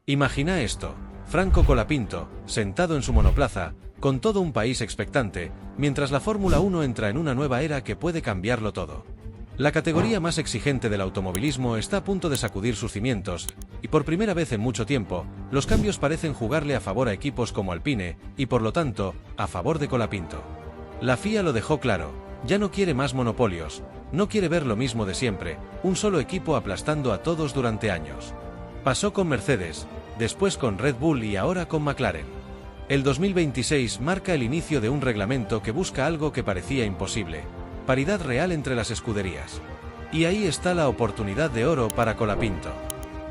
Imagina esto: Franco Colapinto, sentado en su monoplaza, con todo un país expectante, mientras la Fórmula 1 entra en una nueva era que puede cambiarlo todo. La categoría más exigente del automovilismo está a punto de sacudir sus cimientos, y por primera vez en mucho tiempo, los cambios parecen jugarle a favor a equipos como Alpine, y por lo tanto, a favor de Colapinto. La FIA lo dejó claro: ya no quiere más monopolios, no quiere ver lo mismo de siempre, un solo equipo aplastando a todos durante años. Pasó con Mercedes, después con Red Bull y ahora con McLaren. El 2026 marca el inicio de un reglamento que busca algo que parecía imposible: paridad real entre las escuderías. Y ahí está la oportunidad de oro para Colapinto.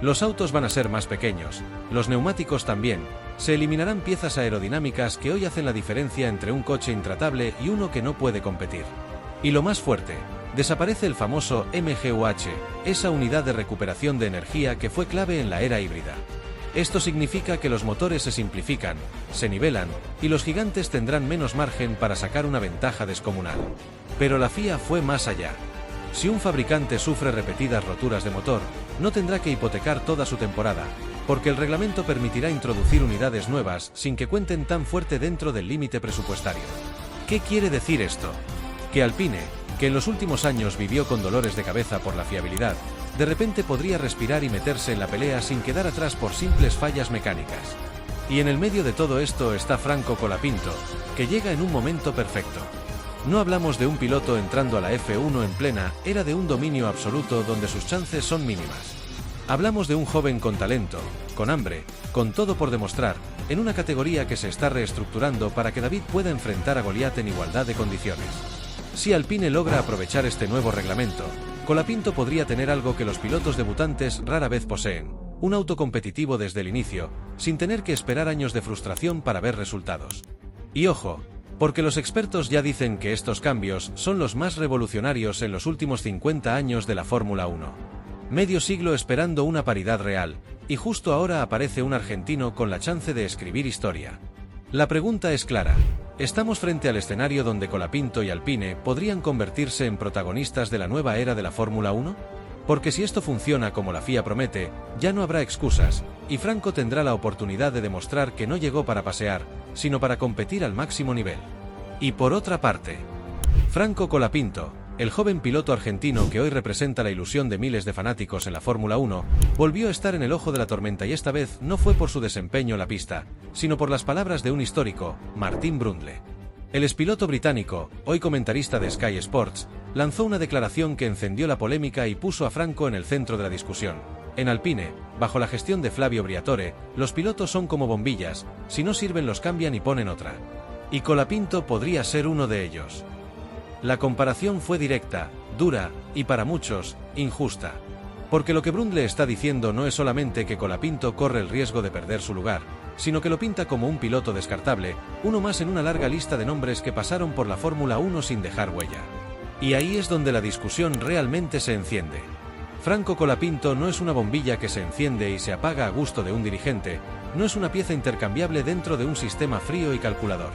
Los autos van a ser más pequeños, los neumáticos también, se eliminarán piezas aerodinámicas que hoy hacen la diferencia entre un coche intratable y uno que no puede competir. Y lo más fuerte: desaparece el famoso MGUH, esa unidad de recuperación de energía que fue clave en la era híbrida. Esto significa que los motores se simplifican, se nivelan, y los gigantes tendrán menos margen para sacar una ventaja descomunal. Pero la FIA fue más allá. Si un fabricante sufre repetidas roturas de motor, no tendrá que hipotecar toda su temporada, porque el reglamento permitirá introducir unidades nuevas sin que cuenten tan fuerte dentro del límite presupuestario. ¿Qué quiere decir esto? Que Alpine, que en los últimos años vivió con dolores de cabeza por la fiabilidad, de repente podría respirar y meterse en la pelea sin quedar atrás por simples fallas mecánicas. Y en el medio de todo esto está Franco Colapinto, que llega en un momento perfecto. No hablamos de un piloto entrando a la F1 en plena era de un dominio absoluto donde sus chances son mínimas. Hablamos de un joven con talento, con hambre, con todo por demostrar, en una categoría que se está reestructurando para que David pueda enfrentar a Goliat en igualdad de condiciones. Si Alpine logra aprovechar este nuevo reglamento, Colapinto podría tener algo que los pilotos debutantes rara vez poseen: un auto competitivo desde el inicio, sin tener que esperar años de frustración para ver resultados. Y ojo, porque los expertos ya dicen que estos cambios son los más revolucionarios en los últimos 50 años de la Fórmula 1. Medio siglo esperando una paridad real, y justo ahora aparece un argentino con la chance de escribir historia. La pregunta es clara: ¿estamos frente al escenario donde Colapinto y Alpine podrían convertirse en protagonistas de la nueva era de la Fórmula 1? Porque si esto funciona como la FIA promete, ya no habrá excusas, y Franco tendrá la oportunidad de demostrar que no llegó para pasear, sino para competir al máximo nivel. Y por otra parte, Franco Colapinto, el joven piloto argentino que hoy representa la ilusión de miles de fanáticos en la Fórmula 1, volvió a estar en el ojo de la tormenta, y esta vez no fue por su desempeño en la pista, sino por las palabras de un histórico, Martin Brundle. El expiloto británico, hoy comentarista de Sky Sports, lanzó una declaración que encendió la polémica y puso a Franco en el centro de la discusión. En Alpine, bajo la gestión de Flavio Briatore, los pilotos son como bombillas: si no sirven los cambian y ponen otra. Y Colapinto podría ser uno de ellos. La comparación fue directa, dura, y para muchos, injusta. Porque lo que Brundle está diciendo no es solamente que Colapinto corre el riesgo de perder su lugar, sino que lo pinta como un piloto descartable, uno más en una larga lista de nombres que pasaron por la Fórmula 1 sin dejar huella. Y ahí es donde la discusión realmente se enciende. Franco Colapinto no es una bombilla que se enciende y se apaga a gusto de un dirigente, no es una pieza intercambiable dentro de un sistema frío y calculador.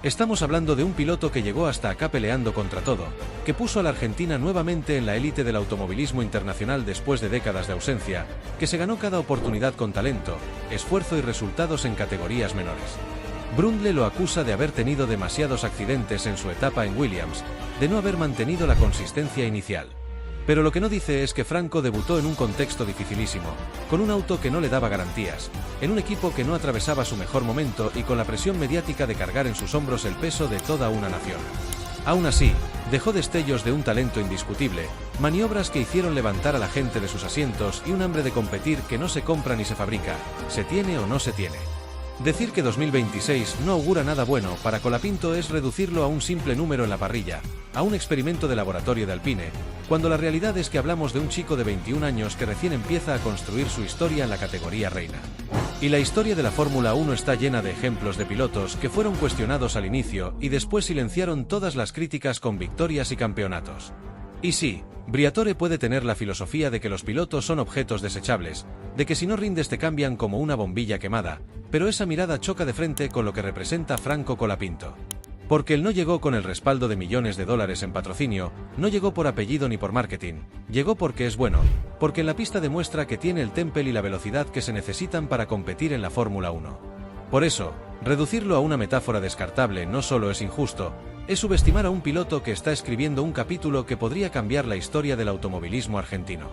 Estamos hablando de un piloto que llegó hasta acá peleando contra todo, que puso a la Argentina nuevamente en la élite del automovilismo internacional después de décadas de ausencia, que se ganó cada oportunidad con talento, esfuerzo y resultados en categorías menores. Brundle lo acusa de haber tenido demasiados accidentes en su etapa en Williams, de no haber mantenido la consistencia inicial. Pero lo que no dice es que Franco debutó en un contexto dificilísimo, con un auto que no le daba garantías, en un equipo que no atravesaba su mejor momento y con la presión mediática de cargar en sus hombros el peso de toda una nación. Aún así, dejó destellos de un talento indiscutible, maniobras que hicieron levantar a la gente de sus asientos y un hambre de competir que no se compra ni se fabrica, se tiene o no se tiene. Decir que 2026 no augura nada bueno para Colapinto es reducirlo a un simple número en la parrilla, a un experimento de laboratorio de Alpine, cuando la realidad es que hablamos de un chico de 21 años que recién empieza a construir su historia en la categoría reina. Y la historia de la Fórmula 1 está llena de ejemplos de pilotos que fueron cuestionados al inicio y después silenciaron todas las críticas con victorias y campeonatos. Y sí, Briatore puede tener la filosofía de que los pilotos son objetos desechables, de que si no rindes te cambian como una bombilla quemada, pero esa mirada choca de frente con lo que representa Franco Colapinto. Porque él no llegó con el respaldo de millones de dólares en patrocinio, no llegó por apellido ni por marketing, llegó porque es bueno, porque en la pista demuestra que tiene el temple y la velocidad que se necesitan para competir en la Fórmula 1. Por eso, reducirlo a una metáfora descartable no solo es injusto, es subestimar a un piloto que está escribiendo un capítulo que podría cambiar la historia del automovilismo argentino.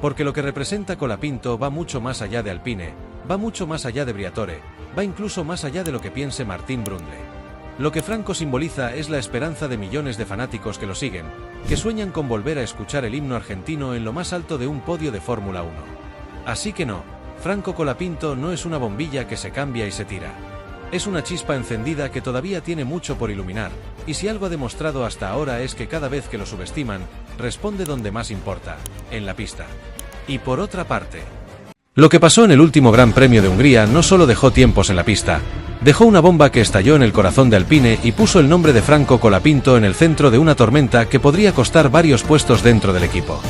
Porque lo que representa Colapinto va mucho más allá de Alpine, va mucho más allá de Briatore, va incluso más allá de lo que piense Martín Brundle. Lo que Franco simboliza es la esperanza de millones de fanáticos que lo siguen, que sueñan con volver a escuchar el himno argentino en lo más alto de un podio de Fórmula 1. Así que no, Franco Colapinto no es una bombilla que se cambia y se tira. Es una chispa encendida que todavía tiene mucho por iluminar, y si algo ha demostrado hasta ahora es que cada vez que lo subestiman, responde donde más importa, en la pista. Y por otra parte, lo que pasó en el último Gran Premio de Hungría no solo dejó tiempos en la pista, dejó una bomba que estalló en el corazón de Alpine y puso el nombre de Franco Colapinto en el centro de una tormenta que podría costar varios puestos dentro del equipo.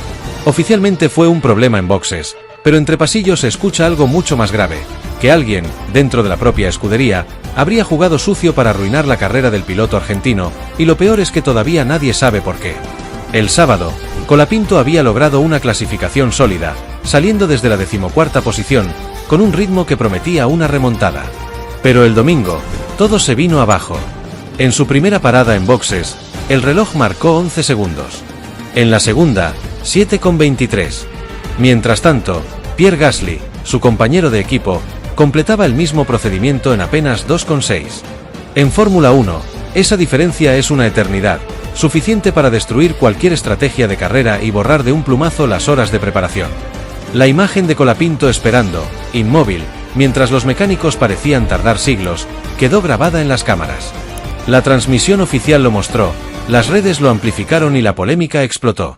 Oficialmente fue un problema en boxes, pero entre pasillos se escucha algo mucho más grave, que alguien, dentro de la propia escudería, habría jugado sucio para arruinar la carrera del piloto argentino, y lo peor es que todavía nadie sabe por qué. El sábado, Colapinto había logrado una clasificación sólida, saliendo desde la 14ª posición, con un ritmo que prometía una remontada. Pero el domingo, todo se vino abajo. En su primera parada en boxes, el reloj marcó 11 segundos. En la segunda, 7,23. Mientras tanto, Pierre Gasly, su compañero de equipo, completaba el mismo procedimiento en apenas 2,6. En Fórmula 1, esa diferencia es una eternidad, suficiente para destruir cualquier estrategia de carrera y borrar de un plumazo las horas de preparación. La imagen de Colapinto esperando, inmóvil, mientras los mecánicos parecían tardar siglos, quedó grabada en las cámaras. La transmisión oficial lo mostró, las redes lo amplificaron y la polémica explotó.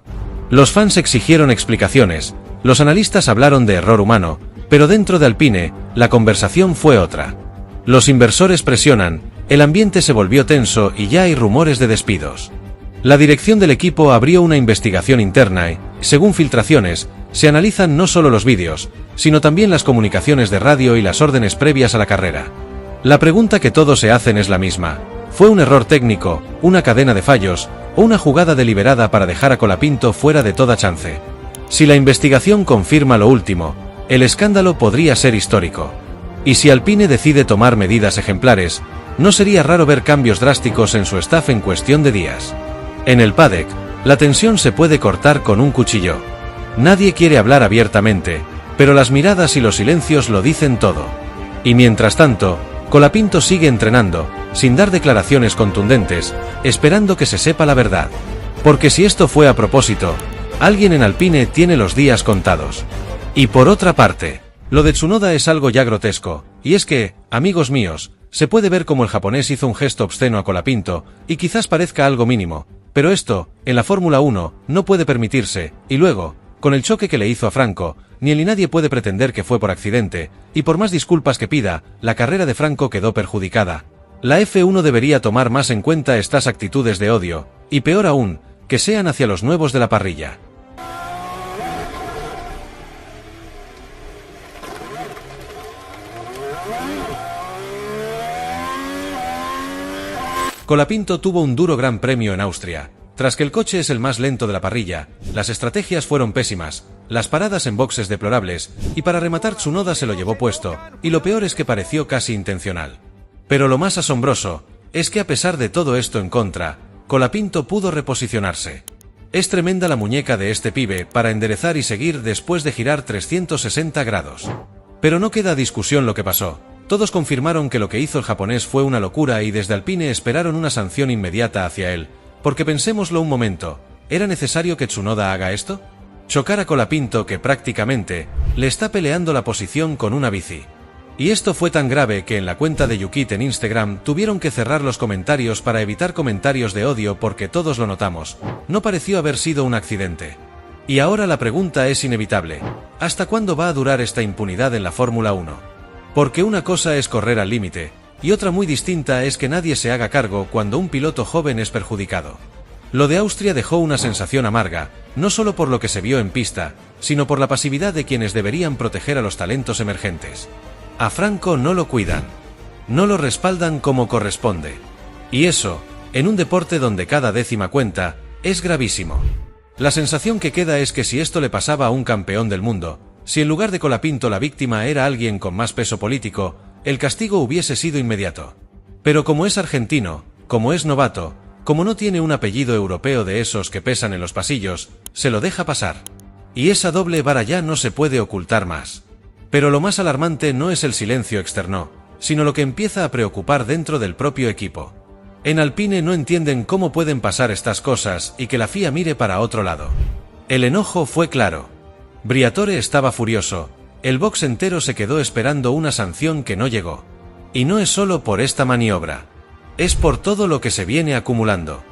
Los fans exigieron explicaciones, los analistas hablaron de error humano, pero dentro de Alpine, la conversación fue otra. Los inversores presionan, el ambiente se volvió tenso y ya hay rumores de despidos. La dirección del equipo abrió una investigación interna y, según filtraciones, se analizan no solo los vídeos, sino también las comunicaciones de radio y las órdenes previas a la carrera. La pregunta que todos se hacen es la misma: ¿fue un error técnico, una cadena de fallos, o una jugada deliberada para dejar a Colapinto fuera de toda chance? Si la investigación confirma lo último, el escándalo podría ser histórico. Y si Alpine decide tomar medidas ejemplares, no sería raro ver cambios drásticos en su staff en cuestión de días. En el paddock, la tensión se puede cortar con un cuchillo. Nadie quiere hablar abiertamente, pero las miradas y los silencios lo dicen todo. Y mientras tanto, Colapinto sigue entrenando, sin dar declaraciones contundentes, esperando que se sepa la verdad. Porque si esto fue a propósito, alguien en Alpine tiene los días contados. Y por otra parte, lo de Tsunoda es algo ya grotesco, y es que, amigos míos, se puede ver como el japonés hizo un gesto obsceno a Colapinto, y quizás parezca algo mínimo, pero esto, en la Fórmula 1, no puede permitirse, y luego, con el choque que le hizo a Franco, ni él ni nadie puede pretender que fue por accidente, y por más disculpas que pida, la carrera de Franco quedó perjudicada. La F1 debería tomar más en cuenta estas actitudes de odio, y peor aún, que sean hacia los nuevos de la parrilla. Colapinto tuvo un duro gran premio en Austria. Tras que el coche es el más lento de la parrilla, las estrategias fueron pésimas, las paradas en boxes deplorables, y para rematar Tsunoda se lo llevó puesto, y lo peor es que pareció casi intencional. Pero lo más asombroso, es que a pesar de todo esto en contra, Colapinto pudo reposicionarse. Es tremenda la muñeca de este pibe para enderezar y seguir después de girar 360 grados. Pero no queda discusión lo que pasó. Todos confirmaron que lo que hizo el japonés fue una locura y desde Alpine esperaron una sanción inmediata hacia él. Porque pensémoslo un momento, ¿era necesario que Tsunoda haga esto? Chocar a Colapinto que prácticamente le está peleando la posición con una bici. Y esto fue tan grave que en la cuenta de Yukit en Instagram tuvieron que cerrar los comentarios para evitar comentarios de odio porque todos lo notamos, no pareció haber sido un accidente. Y ahora la pregunta es inevitable, ¿hasta cuándo va a durar esta impunidad en la Fórmula 1? Porque una cosa es correr al límite, y otra muy distinta es que nadie se haga cargo cuando un piloto joven es perjudicado. Lo de Austria dejó una sensación amarga, no solo por lo que se vio en pista, sino por la pasividad de quienes deberían proteger a los talentos emergentes. A Franco no lo cuidan, no lo respaldan como corresponde. Y eso, en un deporte donde cada décima cuenta, es gravísimo. La sensación que queda es que si esto le pasaba a un campeón del mundo, si en lugar de Colapinto la víctima era alguien con más peso político, el castigo hubiese sido inmediato. Pero como es argentino, como es novato, como no tiene un apellido europeo de esos que pesan en los pasillos, se lo deja pasar. Y esa doble vara ya no se puede ocultar más. Pero lo más alarmante no es el silencio externo, sino lo que empieza a preocupar dentro del propio equipo. En Alpine no entienden cómo pueden pasar estas cosas y que la FIA mire para otro lado. El enojo fue claro. Briatore estaba furioso, el box entero se quedó esperando una sanción que no llegó. Y no es solo por esta maniobra. Es por todo lo que se viene acumulando.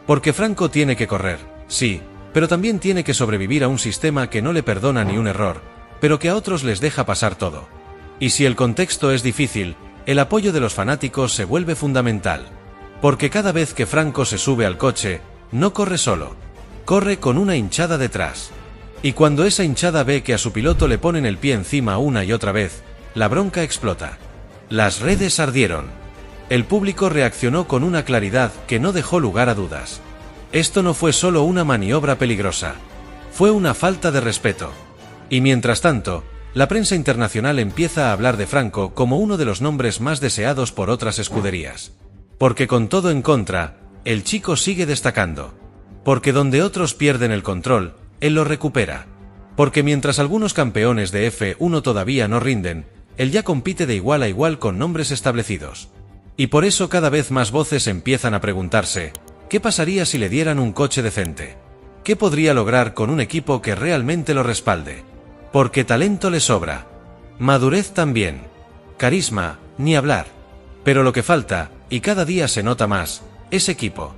Porque Franco tiene que correr, sí, pero también tiene que sobrevivir a un sistema que no le perdona ni un error, pero que a otros les deja pasar todo. Y si el contexto es difícil, el apoyo de los fanáticos se vuelve fundamental. Porque cada vez que Franco se sube al coche, no corre solo, corre con una hinchada detrás. Y cuando esa hinchada ve que a su piloto le ponen el pie encima una y otra vez, la bronca explota. Las redes ardieron. El público reaccionó con una claridad que no dejó lugar a dudas. Esto no fue solo una maniobra peligrosa, fue una falta de respeto. Y mientras tanto, la prensa internacional empieza a hablar de Franco como uno de los nombres más deseados por otras escuderías. Porque con todo en contra, el chico sigue destacando. Porque donde otros pierden el control, él lo recupera. Porque mientras algunos campeones de F1 todavía no rinden, él ya compite de igual a igual con nombres establecidos. Y por eso cada vez más voces empiezan a preguntarse, ¿qué pasaría si le dieran un coche decente? ¿Qué podría lograr con un equipo que realmente lo respalde? Porque talento le sobra. Madurez también. Carisma, ni hablar. Pero lo que falta, y cada día se nota más, es equipo.